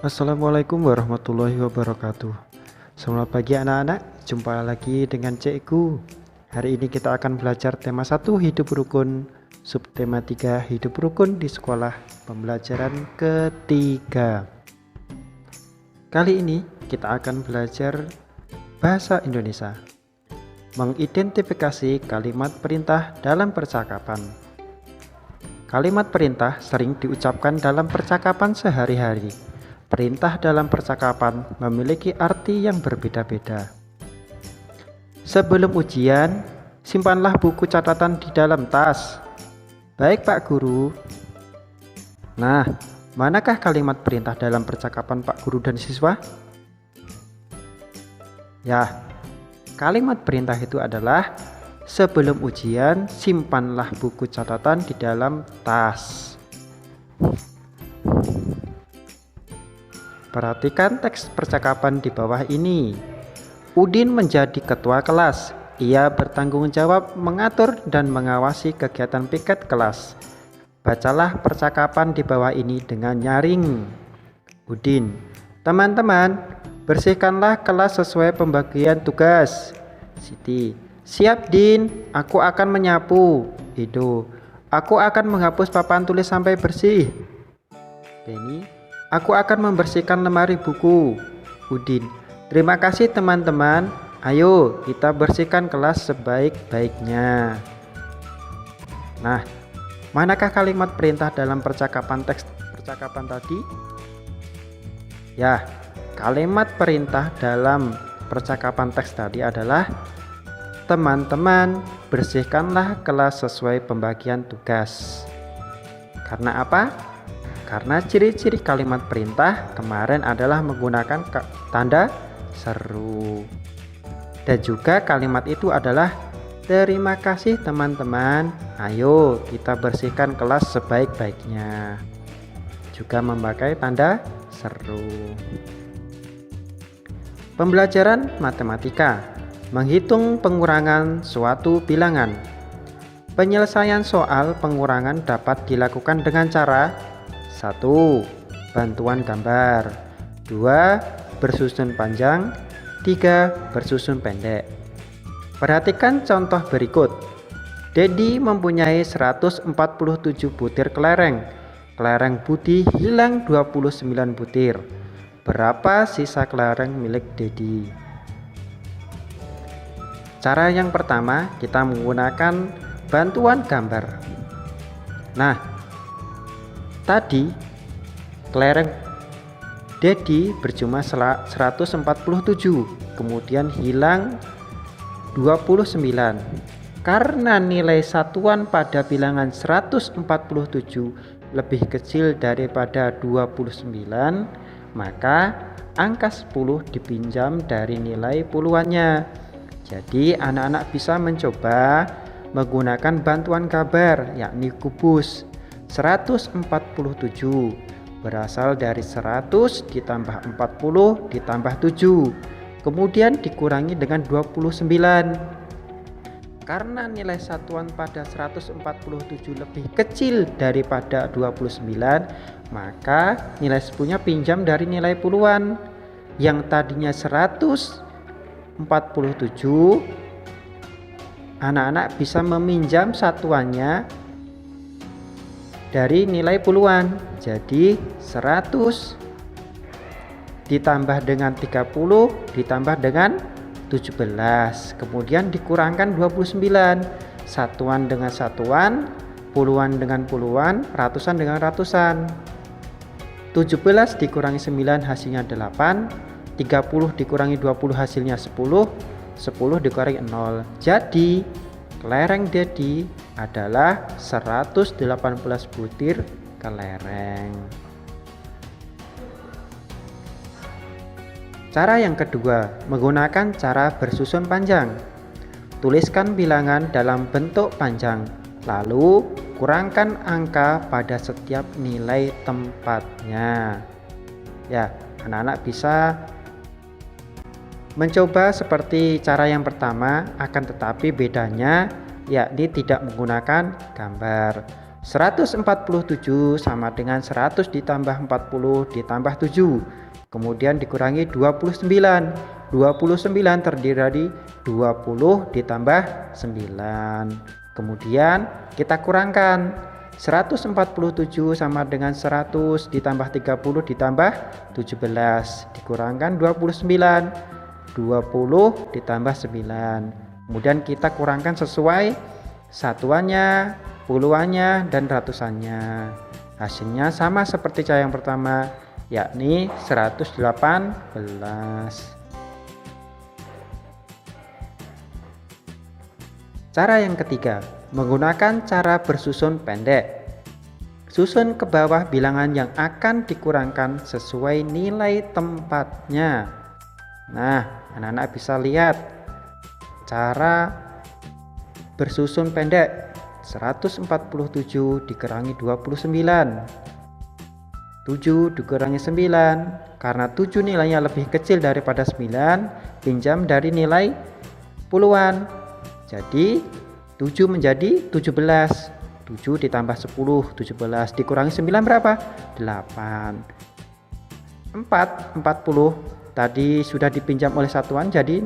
Assalamualaikum warahmatullahi wabarakatuh. Selamat pagi anak-anak, jumpa lagi dengan Cikgu. Hari ini kita akan belajar tema 1 hidup rukun, subtema 3 hidup rukun di sekolah pembelajaran ketiga. Kali ini kita akan belajar bahasa Indonesia. Mengidentifikasi kalimat perintah dalam percakapan. Kalimat perintah sering diucapkan dalam percakapan sehari-hari. Perintah dalam percakapan memiliki arti yang berbeda-beda. Sebelum ujian, simpanlah buku catatan di dalam tas. Baik, Pak Guru. Nah, manakah kalimat perintah dalam percakapan Pak Guru dan siswa? Ya, kalimat perintah itu adalah sebelum ujian, simpanlah buku catatan di dalam tas. Perhatikan teks percakapan di bawah ini. Udin menjadi ketua kelas. Ia bertanggung jawab mengatur dan mengawasi kegiatan piket kelas. Bacalah percakapan di bawah ini dengan nyaring. Udin, teman-teman, bersihkanlah kelas sesuai pembagian tugas. Siti, siap Din, aku akan menyapu. Edo, aku akan menghapus papan tulis sampai bersih. Denny, aku akan membersihkan lemari buku. Udin, terima kasih teman-teman. Ayo kita bersihkan kelas sebaik-baiknya. Nah, manakah kalimat perintah dalam teks percakapan tadi? Ya, kalimat perintah dalam percakapan teks tadi adalah teman-teman, bersihkanlah kelas sesuai pembagian tugas. Karena apa? Karena ciri-ciri kalimat perintah kemarin adalah menggunakan tanda seru. Dan juga kalimat itu adalah terima kasih teman-teman. Ayo kita bersihkan kelas sebaik-baiknya. Juga memakai tanda seru. Pembelajaran matematika. Menghitung pengurangan suatu bilangan. Penyelesaian soal pengurangan dapat dilakukan dengan cara 1. Bantuan gambar. 2. Bersusun panjang. 3. Bersusun pendek. Perhatikan contoh berikut. Dedi mempunyai 147 butir kelereng. Kelereng Budi hilang 29 butir. Berapa sisa kelereng milik Dedi? Cara yang pertama, kita menggunakan bantuan gambar. Nah, tadi kelereng Dedi berjumlah 147, kemudian hilang 29. Karena nilai satuan pada bilangan 147 lebih kecil daripada 29, maka angka 10 dipinjam dari nilai puluhannya. Jadi anak-anak bisa mencoba menggunakan bantuan gambar, yakni kubus. 147 berasal dari 100 ditambah 40 ditambah 7, kemudian dikurangi dengan 29. Karena nilai satuan pada 147 lebih kecil daripada 29, maka nilai 10-nya pinjam dari nilai puluhan. Yang tadinya 147, anak-anak bisa meminjam satuannya dari nilai puluhan. Jadi 100 ditambah dengan 30 ditambah dengan 17, kemudian dikurangkan 29. Satuan dengan satuan, puluhan dengan puluhan, ratusan dengan ratusan. 17 dikurangi 9 hasilnya 8, 30 dikurangi 20 hasilnya 10, 10 dikurangi 0. Jadi kelereng Dedi adalah 118 butir kelereng. Cara yang kedua, menggunakan cara bersusun panjang. Tuliskan bilangan dalam bentuk panjang, lalu kurangkan angka pada setiap nilai tempatnya. Ya, anak-anak bisa mencoba seperti cara yang pertama, akan tetapi bedanya yakni tidak menggunakan gambar. 147 sama dengan 100 ditambah 40 ditambah 7. Kemudian dikurangi 29. 29 terdiri dari 20 ditambah 9. Kemudian kita kurangkan 147 sama dengan 100 ditambah 30 ditambah 17. Dikurangkan 29. 20 ditambah 9. Kemudian kita kurangkan sesuai satuannya, puluhannya, dan ratusannya. Hasilnya sama seperti cara yang pertama, yakni 118. Cara yang ketiga, menggunakan cara bersusun pendek. Susun ke bawah bilangan yang akan dikurangkan sesuai nilai tempatnya. Nah, anak-anak bisa lihat cara bersusun pendek. 147 dikurangi 29. 7 dikurangi 9. Karena 7 nilainya lebih kecil daripada 9, pinjam dari nilai puluhan. Jadi 7 menjadi 17. 7 ditambah 10, 17 dikurangi 9 berapa? 8. 40 tadi sudah dipinjam oleh satuan, jadi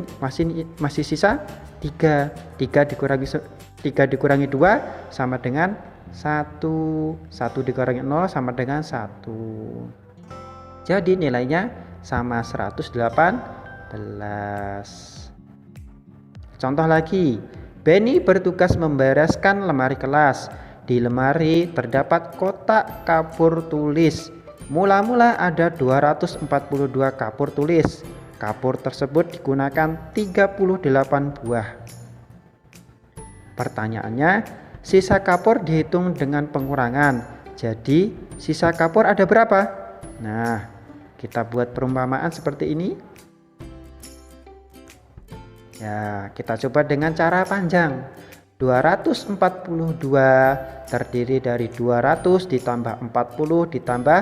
masih sisa 3. 3 dikurangi 2 sama dengan 1. 1 dikurangi 0 sama dengan 1. Jadi nilainya sama 118. Contoh lagi, Benny bertugas membereskan lemari kelas. Di lemari terdapat kotak kapur tulis. Mula-mula ada 242 kapur tulis. Kapur tersebut digunakan 38 buah. Pertanyaannya, sisa kapur dihitung dengan pengurangan. Jadi, sisa kapur ada berapa? Nah, kita buat perumpamaan seperti ini. Ya, kita coba dengan cara panjang. 242 terdiri dari 200 ditambah 40 ditambah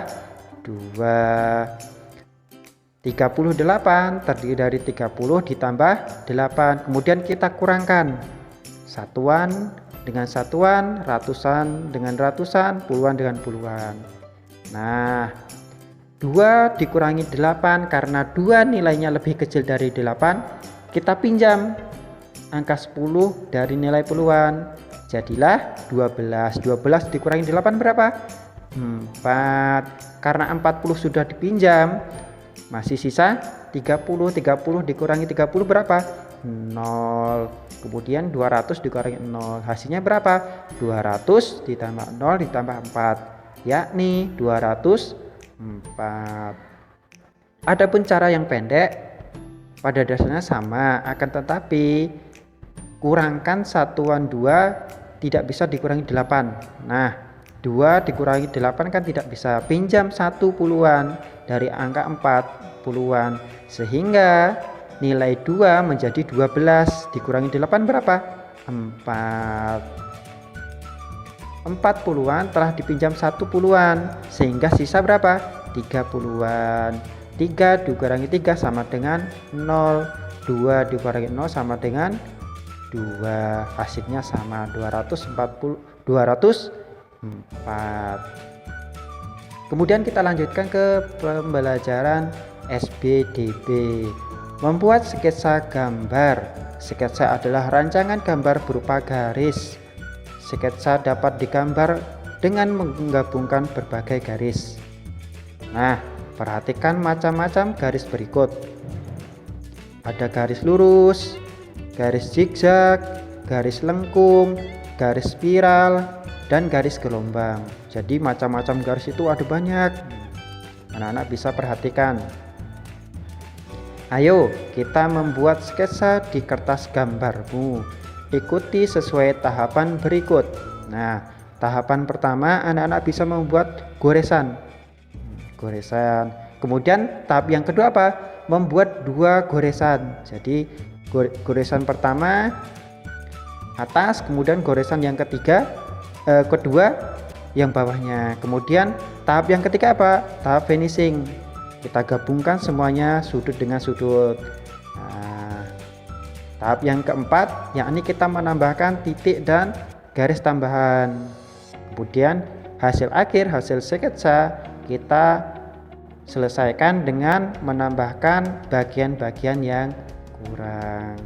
2. 38 terdiri dari 30 ditambah 8. Kemudian kita kurangkan satuan dengan satuan, ratusan dengan ratusan, puluhan dengan puluhan. Nah, 2 dikurangi 8 karena 2 nilainya lebih kecil dari 8. Kita pinjam angka 10 dari nilai puluhan, jadilah 12. 12 dikurangi 8 berapa? 4. Karena 40 sudah dipinjam, masih sisa 30. 30 dikurangi 30 berapa? 0. Kemudian 200 dikurangi 0, hasilnya berapa? 200 ditambah 0 ditambah 4, yakni 204. Adapun cara yang pendek pada dasarnya sama, akan tetapi kurangkan satuan 2 tidak bisa dikurangi 8. Nah, 2 dikurangi 8 kan tidak bisa. Pinjam 1 puluhan dari angka 4 puluhan, sehingga nilai 2 menjadi 12. Dikurangi 8 berapa? 4. 4 puluhan telah dipinjam 1 puluhan, sehingga sisa berapa? 3 puluhan. 3 dikurangi 3 sama dengan 0. 2 dikurangi 0 sama dengan 2. Hasilnya sama 204. Kemudian kita lanjutkan ke pembelajaran SBDB. Membuat sketsa gambar. Sketsa adalah rancangan gambar berupa garis. Sketsa dapat digambar dengan menggabungkan berbagai garis. Nah, perhatikan macam-macam garis berikut. Ada garis lurus, garis zigzag, garis lengkung, garis spiral, dan garis gelombang. Jadi macam-macam garis itu ada banyak. Anak-anak bisa perhatikan. Ayo kita membuat sketsa di kertas gambarmu. Ikuti sesuai tahapan berikut. Nah, tahapan pertama anak-anak bisa membuat goresan. Kemudian tahap yang kedua apa? Membuat 2 goresan. Jadi goresan pertama atas, kemudian goresan yang kedua yang bawahnya. Kemudian tahap yang ketiga apa? Tahap finishing. Kita gabungkan semuanya sudut dengan sudut. Nah, tahap yang keempat yakni kita menambahkan titik dan garis tambahan. Kemudian hasil akhir, hasil sketsa kita selesaikan dengan menambahkan bagian-bagian yang kurang.